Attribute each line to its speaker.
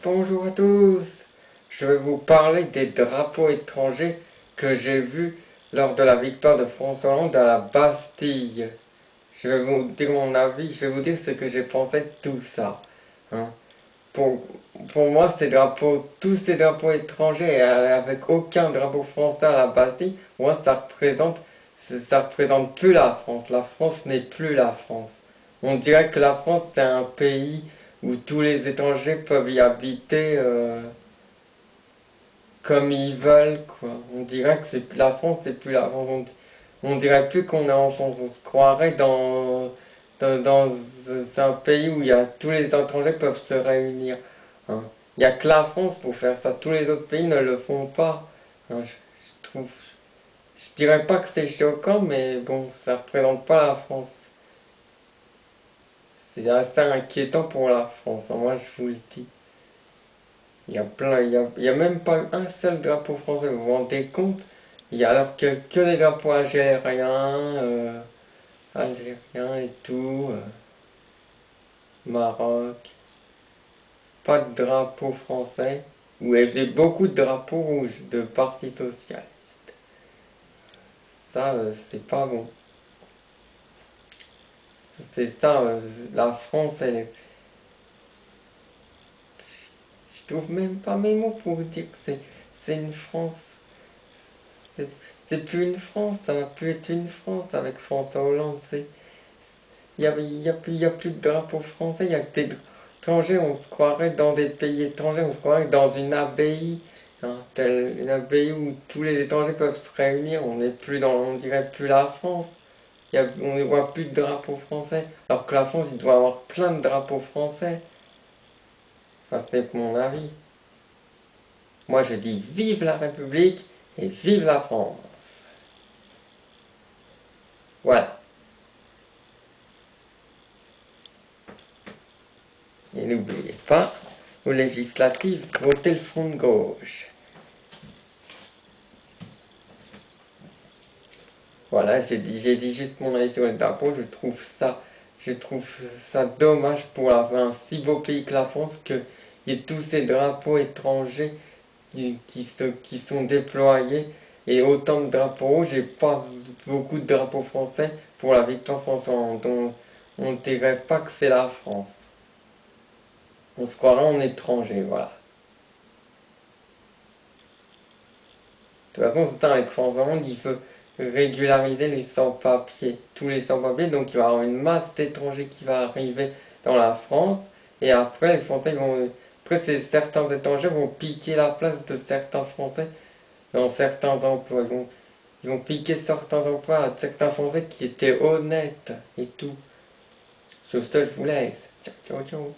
Speaker 1: Bonjour à tous. Je vais vous parler des drapeaux étrangers que j'ai vus lors de la victoire de François Hollande à la Bastille. Je vais vous dire mon avis, je vais vous dire ce que j'ai pensé de tout ça. Hein. Pour, pour moi, tous ces drapeaux étrangers avec aucun drapeau français à la Bastille, moi ça représente plus la France. La France n'est plus la France. On dirait que la France c'est un pays où tous les étrangers peuvent y habiter comme ils veulent, quoi. On dirait que la France c'est plus la France. On dirait plus qu'on est en France. On se croirait dans un pays où tous les étrangers peuvent se réunir. Hein. Il n'y a que la France pour faire ça. Tous les autres pays ne le font pas. Hein. Je dirais pas que c'est choquant, mais bon, ça représente pas la France. C'est assez inquiétant pour la France, hein, moi je vous le dis. Il y a même pas un seul drapeau français, vous vous rendez compte? Il y a alors que des drapeaux algériens et tout, Maroc. Pas de drapeau français. Ou il y avait beaucoup de drapeaux rouges de parti socialiste. Ça, c'est pas bon. C'est ça, la France, elle est. Je trouve même pas mes mots pour dire que c'est une France. C'est c'est plus une France, ça va plus être une France avec François Hollande. Il y a plus de drapeau français, il y a que des étrangers, on se croirait dans des pays étrangers, on se croirait dans une abbaye. Hein, telle une abbaye où tous les étrangers peuvent se réunir, on dirait plus la France. On ne voit plus de drapeau français, alors que la France, il doit avoir plein de drapeaux français. Enfin, c'est mon avis. Moi, je dis vive la République et vive la France. Voilà. Et n'oubliez pas, aux législatives, votez le front de gauche. Voilà, j'ai dit juste mon avis sur les drapeaux. Je trouve ça dommage pour un si beau pays que la France qu'il y ait tous ces drapeaux étrangers qui sont déployés et autant de drapeaux rouges et pas beaucoup de drapeaux français pour la victoire française. On ne dirait pas que c'est la France. On se croirait en étranger, voilà. De toute façon, c'est ça avec François Hollande, il veut régulariser les sans-papiers, tous les sans-papiers, donc il va y avoir une masse d'étrangers qui va arriver dans la France, et après, les Français vont. Après, certains étrangers vont piquer la place de certains Français dans certains emplois. Ils vont piquer certains emplois à certains Français qui étaient honnêtes et tout. Sur ce, je vous laisse. Ciao, ciao, ciao.